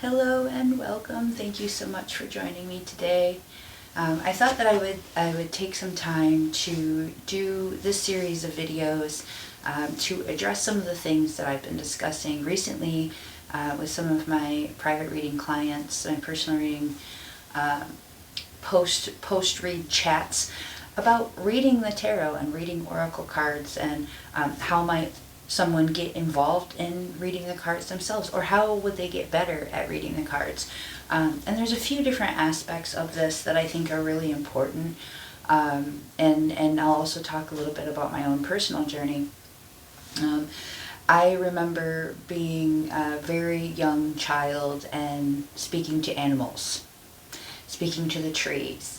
Hello and welcome. Thank you so much for joining me today. I thought that I would take some time to do this series of videos to address some of the things that I've been discussing recently with some of my private reading clients, my personal reading post read chats about reading the tarot and reading oracle cards, and how might someone get involved in reading the cards themselves, or how would they get better at reading the cards. And there's a few different aspects of this that I think are really important, and I'll also talk a little bit about my own personal journey. I remember being a very young child and speaking to animals, speaking to the trees.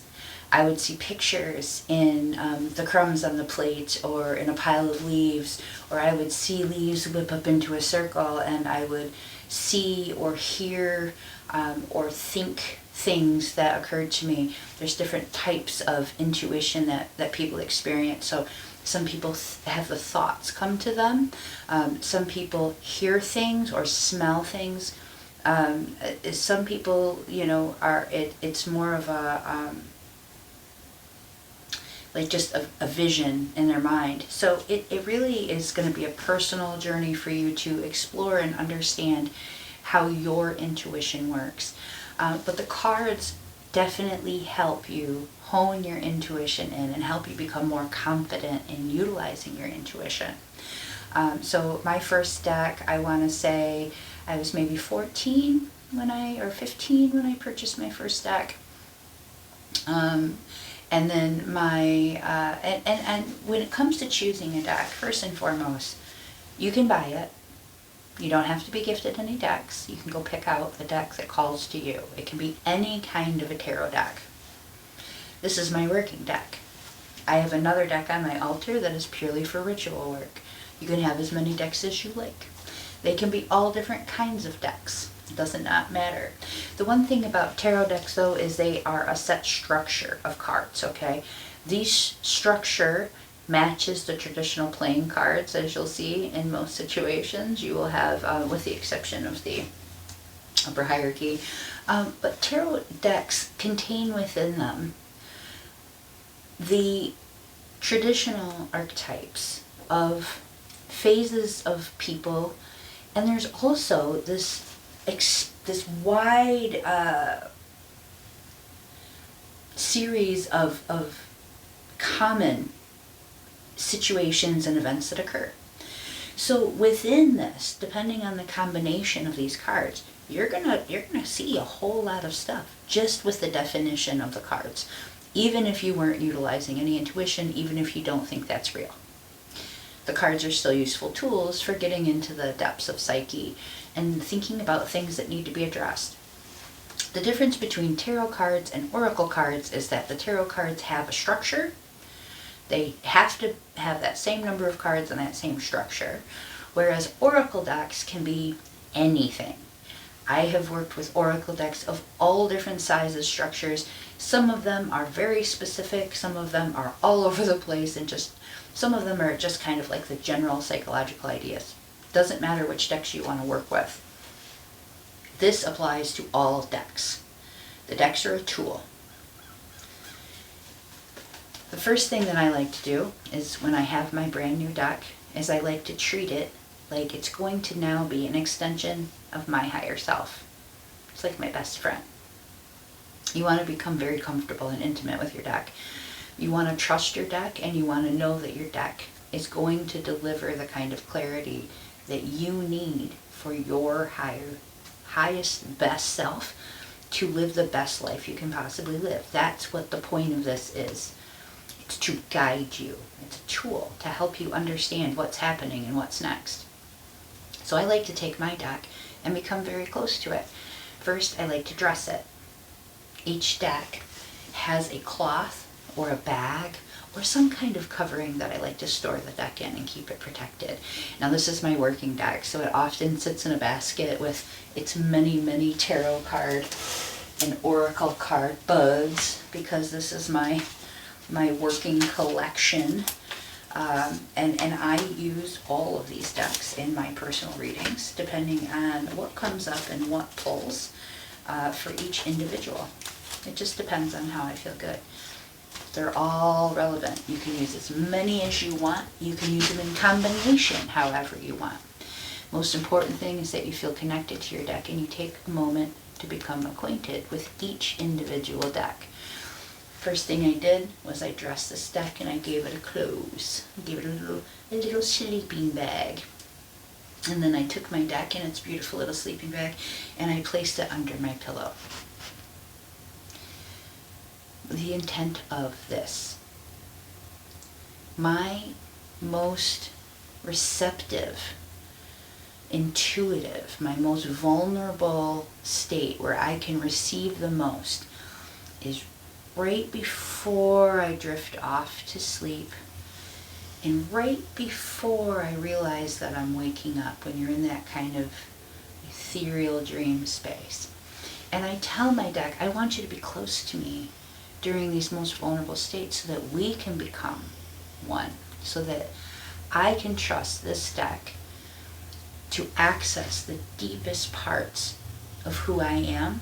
I would see pictures in the crumbs on the plate or in a pile of leaves, or I would see leaves whip up into a circle, and I would see or hear or think things that occurred to me. There's different types of intuition that people experience. So some people have the thoughts come to them. Some people hear things or smell things. Some people, it's more of a like just a vision in their mind. So it really is going to be a personal journey for you to explore and understand how your intuition works. But the cards definitely help you hone your intuition in and help you become more confident in utilizing your intuition. So my first deck, I want to say I was maybe 14 or 15 when I purchased my first deck. And then and when it comes to choosing a deck, first and foremost, you can buy it. You don't have to be gifted any decks. You can go pick out a deck that calls to you. It can be any kind of a tarot deck. This is my working deck. I have another deck on my altar that is purely for ritual work. You can have as many decks as you like. They can be all different kinds of decks. It does not matter. The one thing about tarot decks, though, is they are a set structure of cards, okay? These structure matches the traditional playing cards, as you'll see in most situations. You will have, with the exception of the upper hierarchy. But tarot decks contain within them the traditional archetypes of phases of people, and there's also this wide series of common situations and events that occur. So within this, depending on the combination of these cards, you're gonna see a whole lot of stuff just with the definition of the cards, even if you weren't utilizing any intuition, even if you don't think that's real. The cards are still useful tools for getting into the depths of psyche and thinking about things that need to be addressed. The difference between tarot cards and oracle cards is that the tarot cards have a structure. They have to have that same number of cards and that same structure, whereas oracle decks can be anything. I have worked with oracle decks of all different sizes, structures. Some of them are very specific, some of them are all over the place, and some of them are just kind of like the general psychological ideas. Doesn't matter which decks you want to work with. This applies to all decks. The decks are a tool. The first thing that I like to do is, when I have my brand new deck, is I like to treat it like it's going to now be an extension of my higher self. It's like my best friend. You want to become very comfortable and intimate with your deck. You want to trust your deck, and you want to know that your deck is going to deliver the kind of clarity that you need for your highest, best self to live the best life you can possibly live. That's what the point of this is. It's to guide you. It's a tool to help you understand what's happening and what's next. So I like to take my deck and become very close to it. First, I like to dress it. Each deck has a cloth or a bag or some kind of covering that I like to store the deck in and keep it protected. Now, this is my working deck, so it often sits in a basket with its many tarot card and oracle card buds, because this is my working collection. And I use all of these decks in my personal readings, depending on what comes up and what pulls for each individual. It just depends on how I feel good. They're all relevant. You can use as many as you want. You can use them in combination however you want. Most important thing is that you feel connected to your deck and you take a moment to become acquainted with each individual deck. First thing I did was I dressed this deck and I gave it a close. I gave it a little sleeping bag. And then I took my deck in its beautiful little sleeping bag and I placed it under my pillow. The intent of this. My most receptive, intuitive, my most vulnerable state where I can receive the most is right before I drift off to sleep and right before I realize that I'm waking up, when you're in that kind of ethereal dream space. And I tell my deck, I want you to be close to me during these most vulnerable states so that we can become one, so that I can trust this deck to access the deepest parts of who I am,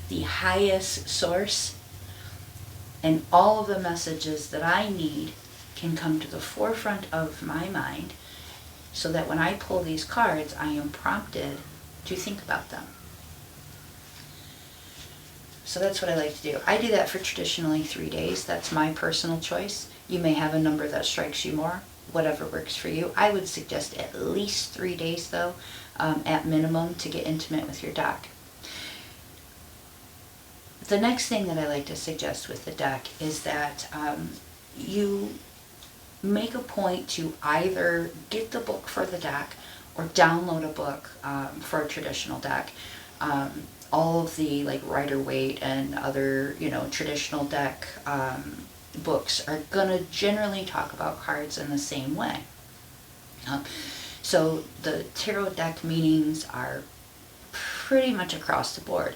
the highest source, and all of the messages that I need can come to the forefront of my mind so that when I pull these cards, I am prompted to think about them. So that's what I like to do. I do that for traditionally 3 days. That's my personal choice. You may have a number that strikes you more, whatever works for you. I would suggest at least 3 days though, at minimum, to get intimate with your deck. The next thing that I like to suggest with the deck is that you make a point to either get the book for the deck or download a book for a traditional deck. All of the like Rider-Waite and other, traditional deck books are gonna generally talk about cards in the same way. So the tarot deck meanings are pretty much across the board.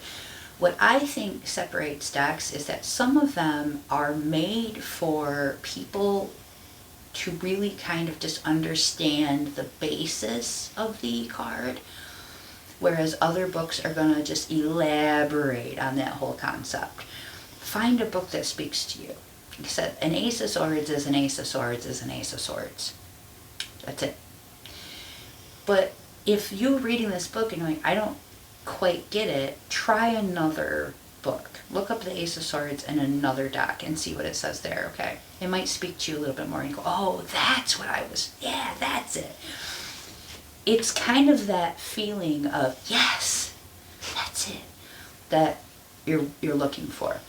What I think separates decks is that some of them are made for people to really kind of just understand the basis of the card, whereas other books are going to just elaborate on that whole concept. Find a book that speaks to you. Like I said, an Ace of Swords is an Ace of Swords is an Ace of Swords. That's it. But if you're reading this book and you're like, I don't quite get it, try another book. Look up the Ace of Swords in another deck and see what it says there, okay? It might speak to you a little bit more and you go, oh, that's what that's it. It's kind of that feeling of, yes, that's it, that you're looking for.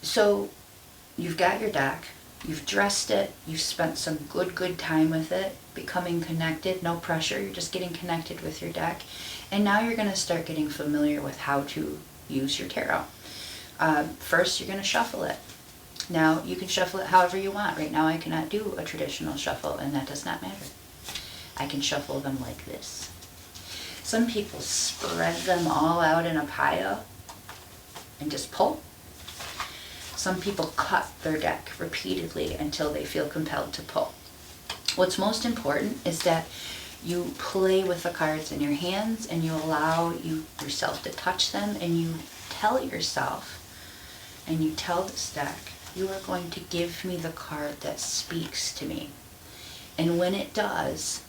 So you've got your deck, you've dressed it, you've spent some good time with it, becoming connected, no pressure, you're just getting connected with your deck. And now you're going to start getting familiar with how to use your tarot. First, you're going to shuffle it. Now, you can shuffle it however you want. Right now, I cannot do a traditional shuffle, and that does not matter. I can shuffle them like this. Some people spread them all out in a pile and just pull. Some people cut their deck repeatedly until they feel compelled to pull. What's most important is that you play with the cards in your hands and you allow yourself to touch them, and you tell yourself and you tell this deck, you are going to give me the card that speaks to me. And when it does,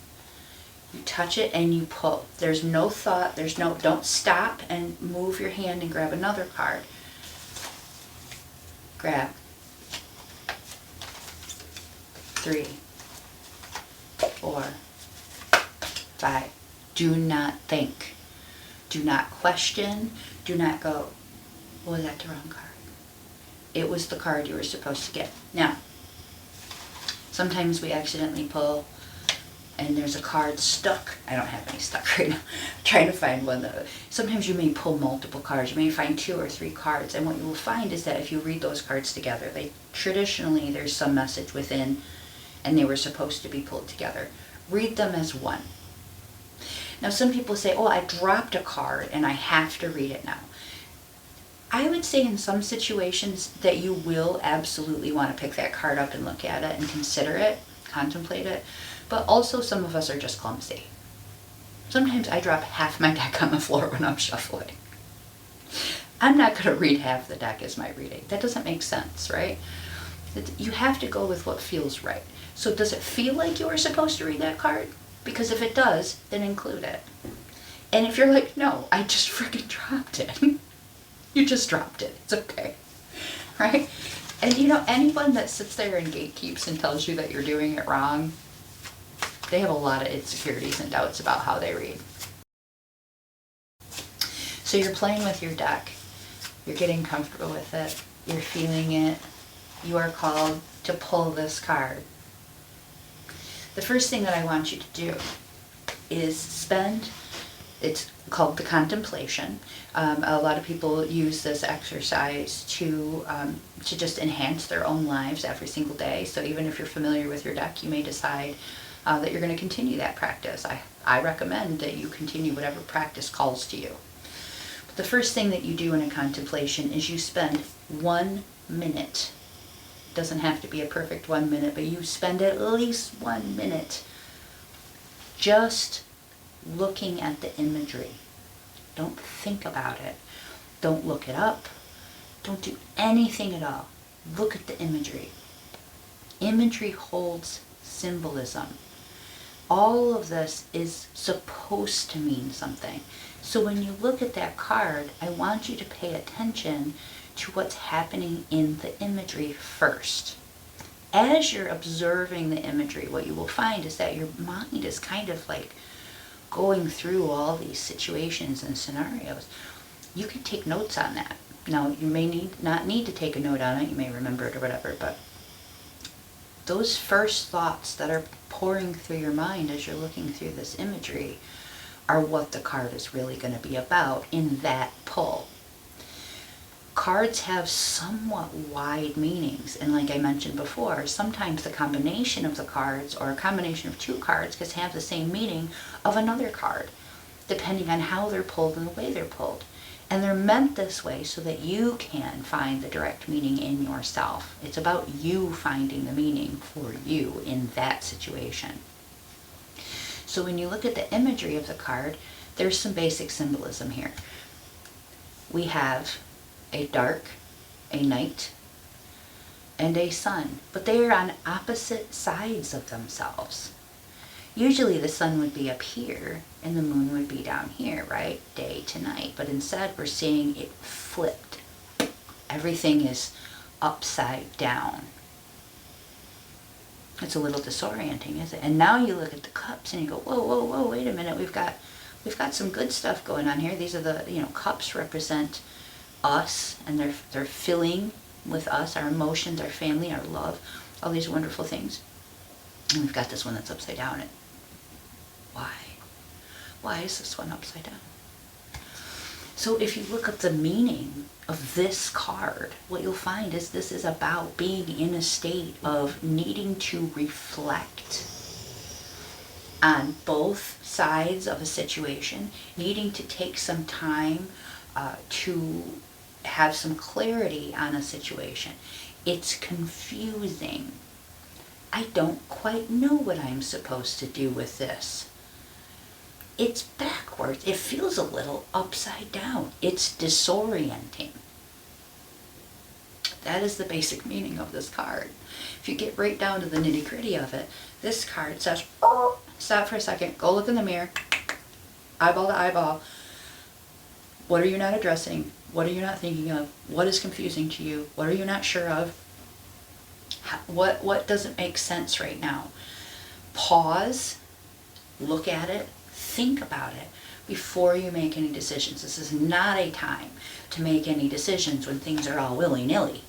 you touch it and you pull. There's no thought, don't stop and move your hand and grab another card. Grab 3, 4, 5. Do not think. Do not question. Do not go, oh, was that the wrong card? It was the card you were supposed to get. Now, sometimes we accidentally pull and there's a card stuck. I don't have any stuck right now. I'm trying to find one though. Sometimes you may pull multiple cards. You may find 2 or 3 cards. And what you will find is that if you read those cards together, traditionally there's some message within and they were supposed to be pulled together. Read them as one. Now some people say, oh, I dropped a card and I have to read it now. I would say in some situations that you will absolutely want to pick that card up and look at it and consider it, contemplate it, but also some of us are just clumsy. Sometimes I drop half my deck on the floor when I'm shuffling. I'm not going to read half the deck as my reading. That doesn't make sense, right? You have to go with what feels right. So does it feel like you were supposed to read that card? Because if it does, then include it. And if you're like, no, I just freaking dropped it. You just dropped it. It's okay. Right? And anyone that sits there and gatekeeps and tells you that you're doing it wrong, they have a lot of insecurities and doubts about how they read. So you're playing with your deck. You're getting comfortable with it. You're feeling it. You are called to pull this card. The first thing that I want you to do is it's called the contemplation. A lot of people use this exercise to just enhance their own lives every single day. So even if you're familiar with your deck, you may decide that you're going to continue that practice. I recommend that you continue whatever practice calls to you. But the first thing that you do in a contemplation is you spend 1 minute. It doesn't have to be a perfect 1 minute, but you spend at least 1 minute just looking at the imagery. Don't think about it. Don't look it up. Don't do anything at all. Look at the imagery. Imagery holds symbolism. All of this is supposed to mean something. So when you look at that card, I want you to pay attention to what's happening in the imagery first. As you're observing the imagery, what you will find is that your mind is kind of like going through all these situations and scenarios. You can take notes on that. Now, you may not need to take a note on it. You may remember it or whatever, but those first thoughts that are pouring through your mind as you're looking through this imagery are what the card is really going to be about in that pull. Cards have somewhat wide meanings, and like I mentioned before, sometimes the combination of the cards or a combination of two cards can have the same meaning of another card, depending on how they're pulled and the way they're pulled. And they're meant this way so that you can find the direct meaning in yourself. It's about you finding the meaning for you in that situation. So when you look at the imagery of the card, there's some basic symbolism here. We have a dark, a night, and a sun, but they are on opposite sides of themselves. Usually the sun would be up here and the moon would be down here, right? Day to night. But instead we're seeing it flipped. Everything is upside down. It's a little disorienting, isn't it? And now you look at the cups and you go, whoa, whoa, whoa, wait a minute. We've got some good stuff going on here. These are the, cups represent us, and they're filling with us, our emotions, our family, our love, all these wonderful things. And we've got this one that's upside down. And why? Why is this one upside down? So if you look up the meaning of this card, what you'll find is this is about being in a state of needing to reflect on both sides of a situation, needing to take some time to have some clarity on a situation. It's confusing. I don't quite know what I'm supposed to do with this. It's backwards. It feels a little upside down. It's disorienting. That is the basic meaning of this card. If you get right down to the nitty-gritty of it, this card says, oh, stop for a second, go look in the mirror, eyeball to eyeball. What are you not addressing? What are you not thinking of? What is confusing to you? What are you not sure of? What doesn't make sense right now? Pause, look at it, think about it before you make any decisions. This is not a time to make any decisions when things are all willy-nilly.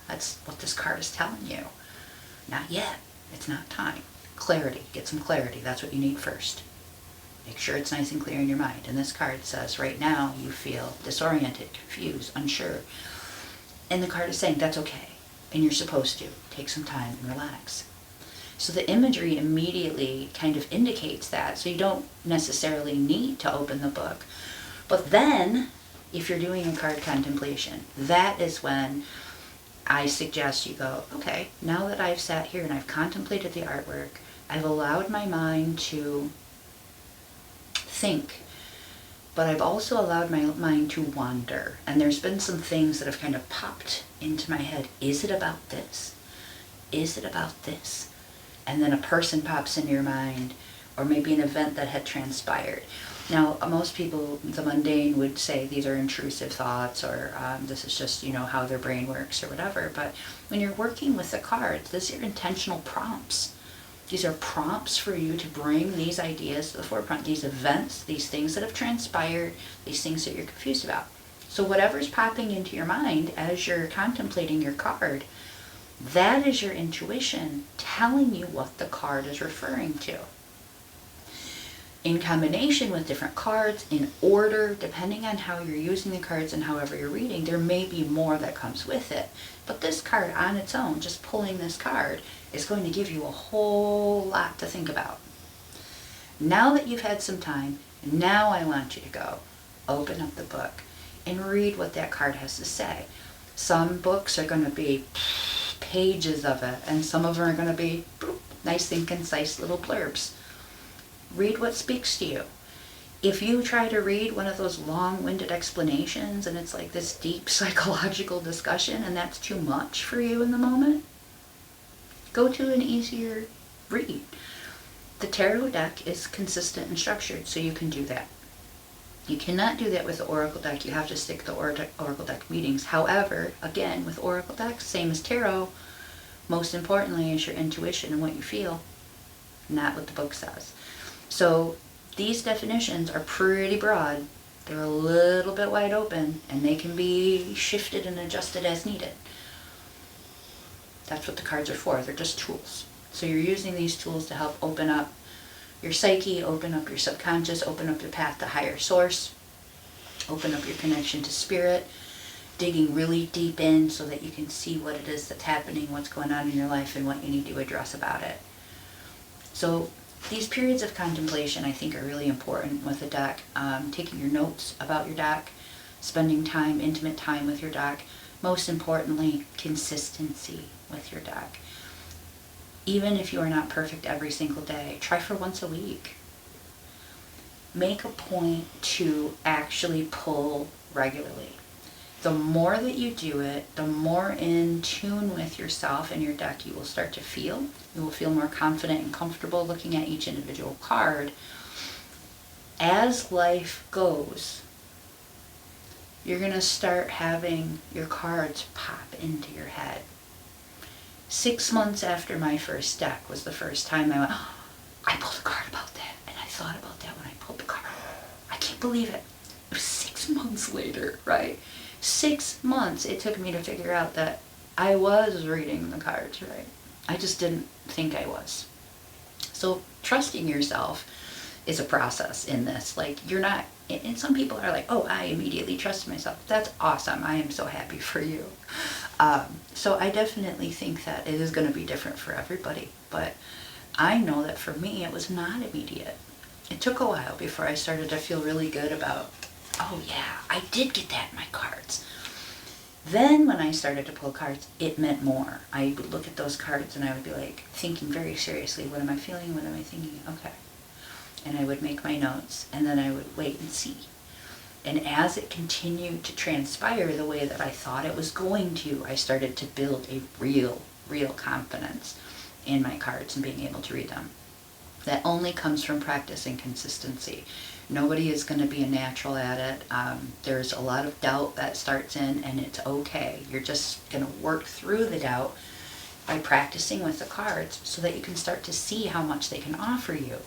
That's what this card is telling you. Not yet. It's not time. Clarity. Get some clarity. That's what you need first. Make sure it's nice and clear in your mind. And this card says right now you feel disoriented, confused, unsure. And the card is saying that's okay. And you're supposed to. Take some time and relax. So the imagery immediately kind of indicates that. So you don't necessarily need to open the book. But then if you're doing a card contemplation, that is when I suggest you go, okay, now that I've sat here and I've contemplated the artwork, I've allowed my mind to think, but I've also allowed my mind to wander. And there's been some things that have kind of popped into my head. Is it about this? Is it about this? And then a person pops into your mind, or maybe an event that had transpired. Now, most people, the mundane, would say these are intrusive thoughts, or this is just, how their brain works, or whatever. But when you're working with the cards, these are intentional prompts. These are prompts for you to bring these ideas to the forefront, these events, these things that have transpired, these things that you're confused about. So whatever's popping into your mind as you're contemplating your card, that is your intuition telling you what the card is referring to. In combination with different cards, in order, depending on how you're using the cards and however you're reading, there may be more that comes with it. But this card on its own, just pulling this card, is going to give you a whole lot to think about. Now that you've had some time, now I want you to go open up the book and read what that card has to say. Some books are going to be pages of it, and some of them are going to be nice and concise little blurbs. Read what speaks to you. If you try to read one of those long-winded explanations and it's like this deep psychological discussion and that's too much for you in the moment, go to an easier read. The tarot deck is consistent and structured, so you can do that. You cannot do that with the oracle deck. You have to stick to oracle deck meetings. However, again, with oracle decks, same as tarot, most importantly is your intuition and what you feel, not what the book says. So these definitions are pretty broad. They're a little bit wide open, and they can be shifted and adjusted as needed. That's what the cards are for. They're just tools. So you're using these tools to help open up your psyche, open up your subconscious, open up your path to higher source, open up your connection to spirit, digging really deep in so that you can see what it is that's happening, what's going on in your life, and what you need to address about it. So these periods of contemplation, I think, are really important with the deck. Taking your notes about your deck, spending time, intimate time with your deck. Most importantly, consistency with your deck. Even if you are not perfect every single day, try for once a week. Make a point to actually pull regularly. The more that you do it, the more in tune with yourself and your deck you will start to feel. You will feel more confident and comfortable looking at each individual card. As life goes, you're going to start having your cards pop into your head. 6 months after my first deck was the first time I went, oh, I pulled a card about that, and I thought about that when I pulled the card. I can't believe it. It was 6 months later, right? 6 months it took me to figure out that I was reading the cards right. I just didn't think I was. So trusting yourself is a process in this. Like, you're not, and some people are like, oh, I immediately trust myself. That's awesome. I am so happy for you. So I definitely think that it is going to be different for everybody. But I know that for me, it was not immediate. It took a while before I started to feel really good about, oh yeah, I did get that in my cards. Then when I started to pull cards, it meant more. I would look at those cards and I would be like thinking very seriously, what am I feeling? What am I thinking? Okay. And I would make my notes, and then I would wait and see. And as it continued to transpire the way that I thought it was going to, I started to build a real confidence in my cards and being able to read them. That only comes from practice and consistency. Nobody is going to be a natural at it. There's a lot of doubt that starts in, and it's okay. You're just going to work through the doubt by practicing with the cards so that you can start to see how much they can offer you.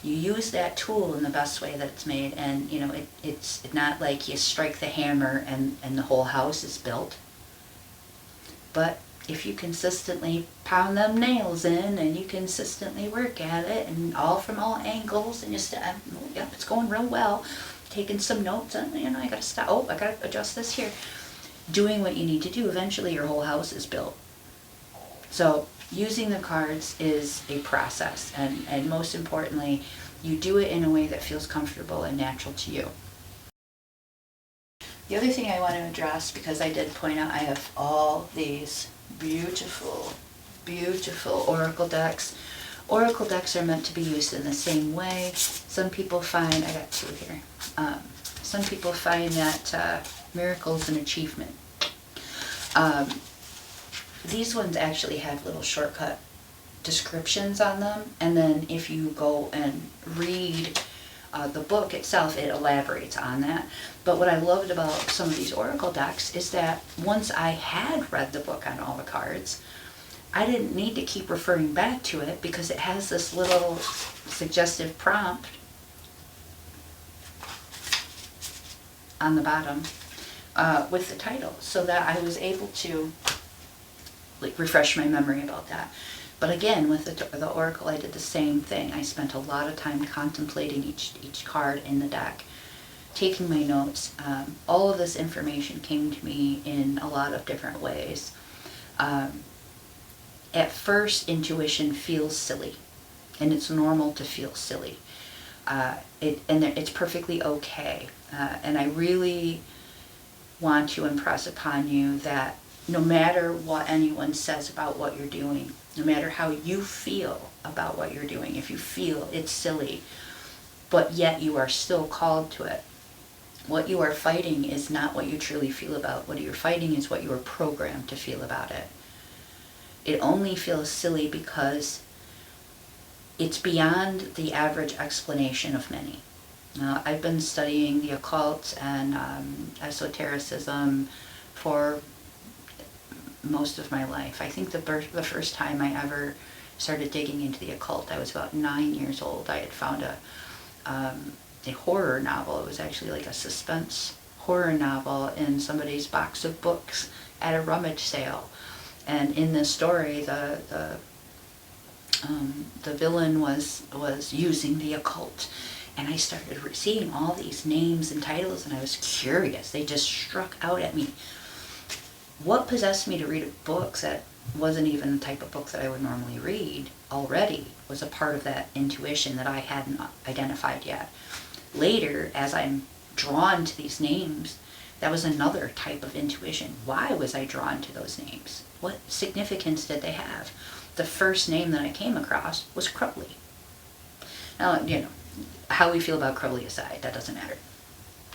You use that tool in the best way that it's made, and it's not like you strike the hammer and the whole house is built. But if you consistently pound them nails in and you consistently work at it, and all from all angles, and you yep, it's going real well, taking some notes, and I gotta stop, oh, I gotta adjust this here, doing what you need to do, eventually your whole house is built. So using the cards is a process, and most importantly, you do it in a way that feels comfortable and natural to you. The other thing I want to address, because I did point out I have all these beautiful, beautiful oracle decks. Oracle decks are meant to be used in the same way. Some people find, I got two here, some people find that miracle is an achievement. These ones actually have little shortcut descriptions on them, and then if you go and read the book itself, it elaborates on that. But what I loved about some of these oracle decks is that once I had read the book on all the cards, I didn't need to keep referring back to it because it has this little suggestive prompt on the bottom with the title, so that I was able to like refresh my memory about that. But again, with the oracle, I did the same thing. I spent a lot of time contemplating each card in the deck, taking my notes. All of this information came to me in a lot of different ways. At first, intuition feels silly, and it's normal to feel silly. It's perfectly okay. And I really want to impress upon you that no matter what anyone says about what you're doing, no matter how you feel about what you're doing, if you feel it's silly, but yet you are still called to it, what you are fighting is not what you truly feel about. What you're fighting is what you are programmed to feel about it. It only feels silly because it's beyond the average explanation of many. Now, I've been studying the occult and esotericism for most of my life. I think the first time I ever started digging into the occult, I was about 9 years old. I had found a horror novel. It was actually like a suspense horror novel in somebody's box of books at a rummage sale. And in this story, the villain was using the occult. And I started seeing all these names and titles, and I was curious. They just struck out at me. What possessed me to read books that wasn't even the type of book that I would normally read already was a part of that intuition that I hadn't identified yet. Later, as I'm drawn to these names, that was another type of intuition. Why was I drawn to those names? What significance did they have? The first name that I came across was Crowley. Now, how we feel about Crowley aside, that doesn't matter.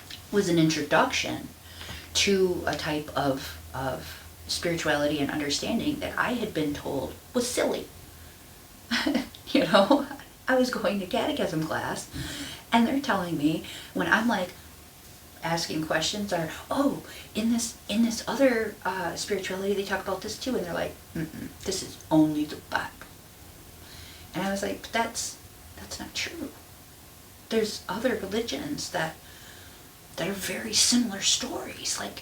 It was an introduction to a type of spirituality and understanding that I had been told was silly. I was going to catechism class, and they're telling me, when I'm like asking questions, or in this other spirituality they talk about this too, and they're like, this is only the Bible. And I was like, but that's not true. There's other religions that are very similar stories. Like,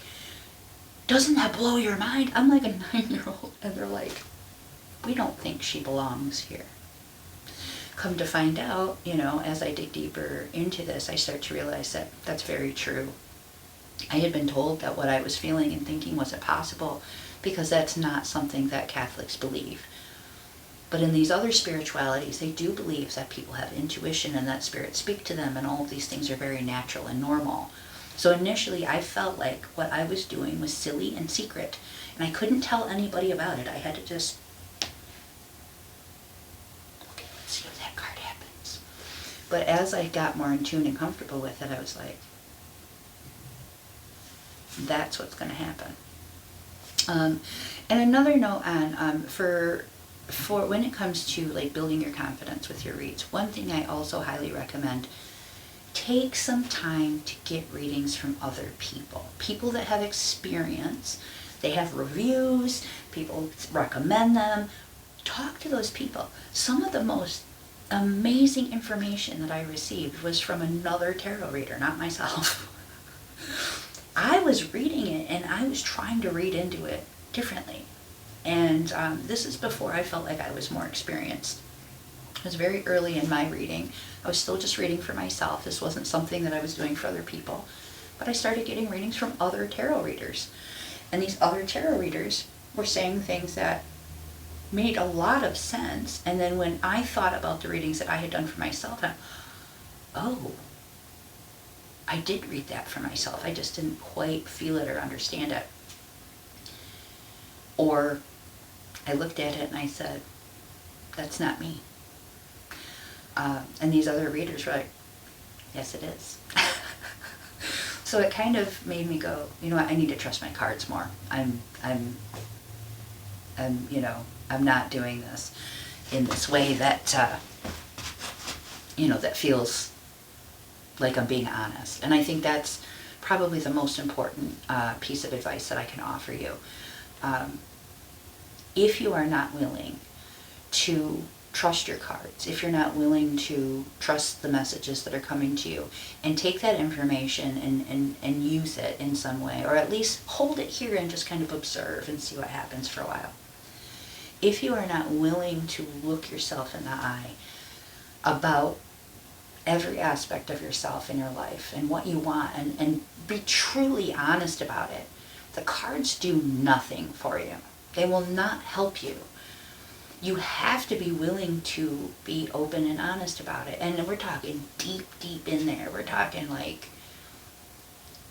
doesn't that blow your mind? I'm like a 9-year-old, and they're like, we don't think she belongs here. Come to find out, as I dig deeper into this, I start to realize that that's very true. I had been told that what I was feeling and thinking wasn't possible because that's not something that Catholics believe. But in these other spiritualities, they do believe that people have intuition and that spirits speak to them, and all of these things are very natural and normal. So initially, I felt like what I was doing was silly and secret, and I couldn't tell anybody about it. I had to just, okay, let's see if that card happens. But as I got more in tune and comfortable with it, I was like, that's what's going to happen. And another note on for when it comes to like building your confidence with your reads, one thing I also highly recommend: take some time to get readings from other people that have experience. They have reviews, people recommend them. Talk to those people. Some of the most amazing information that I received was from another tarot reader, not myself. I was reading it and I was trying to read into it differently. And this is before I felt like I was more experienced. It was very early in my reading. I was still just reading for myself. This wasn't something that I was doing for other people. But I started getting readings from other tarot readers. And these other tarot readers were saying things that made a lot of sense. And then when I thought about the readings that I had done for myself, I did read that for myself. I just didn't quite feel it or understand it. Or I looked at it and I said, that's not me. And these other readers were like, yes, it is. So it kind of made me go, you know what, I need to trust my cards more. I'm not doing this in this way that, that feels like I'm being honest. And I think that's probably the most important piece of advice that I can offer you. If you are not willing to trust your cards, if you're not willing to trust the messages that are coming to you, and take that information and use it in some way, or at least hold it here and just kind of observe and see what happens for a while. If you are not willing to look yourself in the eye about every aspect of yourself in your life and what you want, and be truly honest about it, the cards do nothing for you. They will not help you. You have to be willing to be open and honest about it. And we're talking deep, deep in there. We're talking like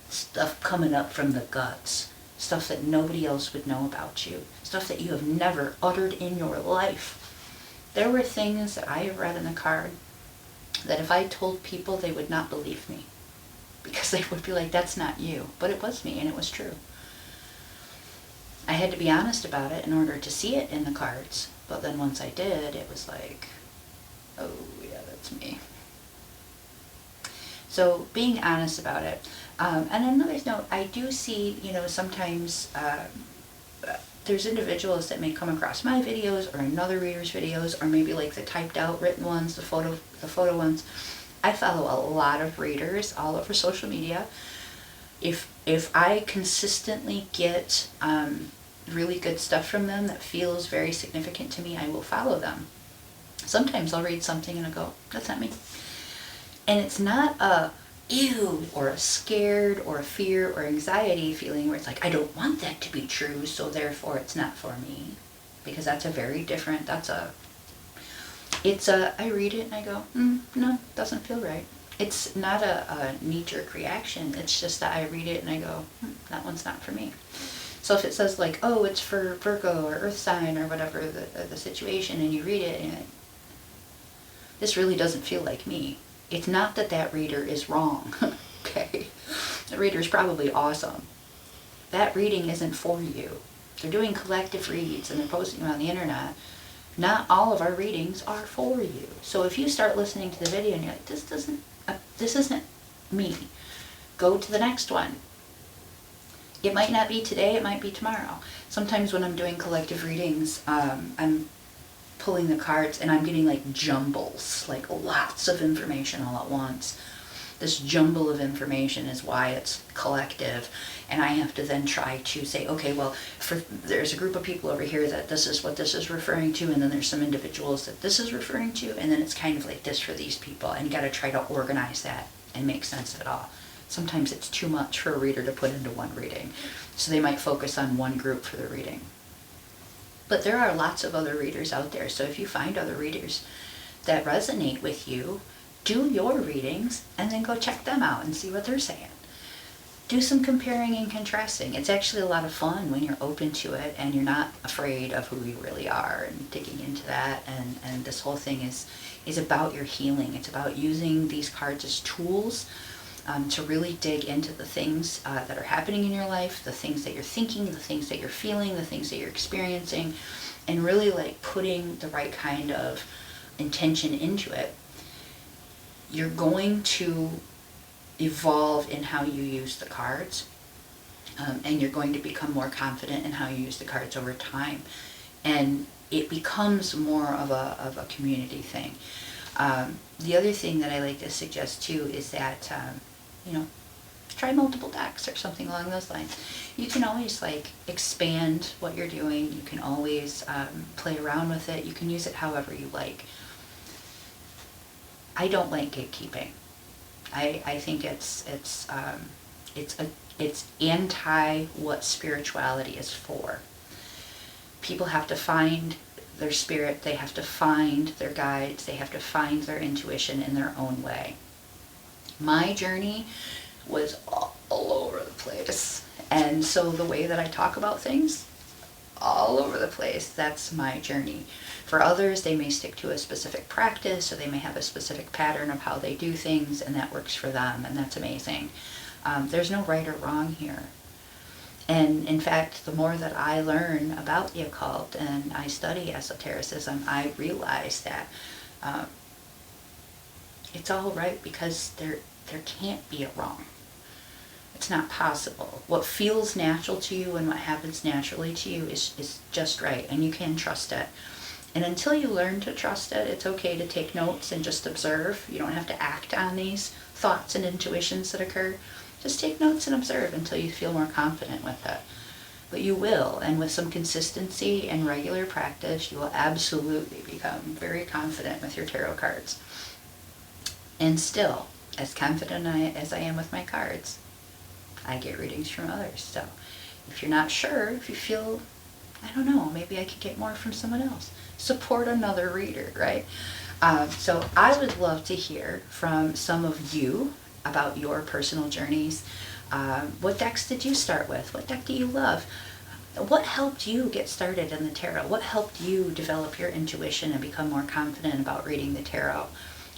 stuff coming up from the guts. Stuff that nobody else would know about you. Stuff that you have never uttered in your life. There were things that I have read in the card that if I told people, they would not believe me. Because they would be like, that's not you. But it was me, and it was true. I had to be honest about it in order to see it in the cards. But then once I did, it was like, oh yeah, that's me. So being honest about it. And another note, I do see, sometimes there's individuals that may come across my videos or another reader's videos, or maybe like the typed out written ones, the photo ones. I follow a lot of readers all over social media. If I consistently get really good stuff from them that feels very significant to me, I will follow them. Sometimes I'll read something and I'll go, that's not me. And it's not a ew or a scared or a fear or anxiety feeling where it's like, I don't want that to be true, so therefore it's not for me. Because that's a very different, I read it and I go, no, doesn't feel right. It's not a knee-jerk reaction. It's just that I read it and I go, that one's not for me. So if it says like, oh, it's for Virgo or Earth sign or whatever the situation, and you read it and you're like, this really doesn't feel like me. It's not that reader is wrong, okay? The reader is probably awesome. That reading isn't for you. They're doing collective reads and they're posting them on the internet. Not all of our readings are for you. So if you start listening to the video and you're like, this isn't me, go to the next one. It might not be today, it might be tomorrow. Sometimes when I'm doing collective readings, I'm pulling the cards and I'm getting like jumbles, like lots of information all at once. This jumble of information is why it's collective, and I have to then try to say, okay, well, there's a group of people over here that this is what this is referring to, and then there's some individuals that this is referring to, and then it's kind of like this for these people, and you got to try to organize that and make sense of it all. Sometimes it's too much for a reader to put into one reading, so they might focus on one group for the reading. But there are lots of other readers out there, so if you find other readers that resonate with you, do your readings and then go check them out and see what they're saying. Do some comparing and contrasting. It's actually a lot of fun when you're open to it and you're not afraid of who you really are and digging into that. And this whole thing is about your healing. It's about using these cards as tools to really dig into the things that are happening in your life, the things that you're thinking, the things that you're feeling, the things that you're experiencing, and really like putting the right kind of intention into it. You're going to evolve in how you use the cards, and you're going to become more confident in how you use the cards over time, and it becomes more of a community thing. The other thing that I like to suggest too is that try multiple decks or something along those lines. You can always like expand what you're doing. You can always play around with it. You can use it however you like. I don't like gatekeeping. I think it's anti what spirituality is for. People have to find their spirit, they have to find their guides, they have to find their intuition in their own way. My journey was all over the place. And so the way that I talk about things, all over the place. That's my journey. For others, they may stick to a specific practice, or they may have a specific pattern of how they do things, and that works for them, and that's amazing. There's no right or wrong here. And in fact, the more that I learn about the occult and I study esotericism, I realize that it's all right, because there can't be a wrong. It's not possible. What feels natural to you and what happens naturally to you is just right, and you can trust it. And until you learn to trust it, it's okay to take notes and just observe. You don't have to act on these thoughts and intuitions that occur. Just take notes and observe until you feel more confident with it. But you will, and with some consistency and regular practice, you will absolutely become very confident with your tarot cards. And still, as confident as I am with my cards, I get readings from others. So if you're not sure, if you feel, I don't know, maybe I could get more from someone else, support another reader, right? So I would love to hear from some of you about your personal journeys. What decks did you start with? What deck do you love? What helped you get started in the tarot? What helped you develop your intuition and become more confident about reading the tarot?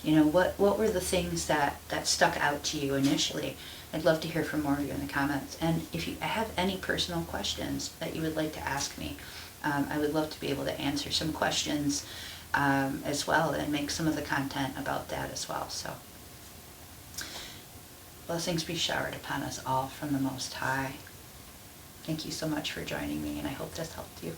You know, what were the things that stuck out to you initially? I'd love to hear from more of you in the comments. And if you have any personal questions that you would like to ask me, I would love to be able to answer some questions as well, and make some of the content about that as well. So, blessings be showered upon us all from the Most High. Thank you so much for joining me, and I hope this helped you.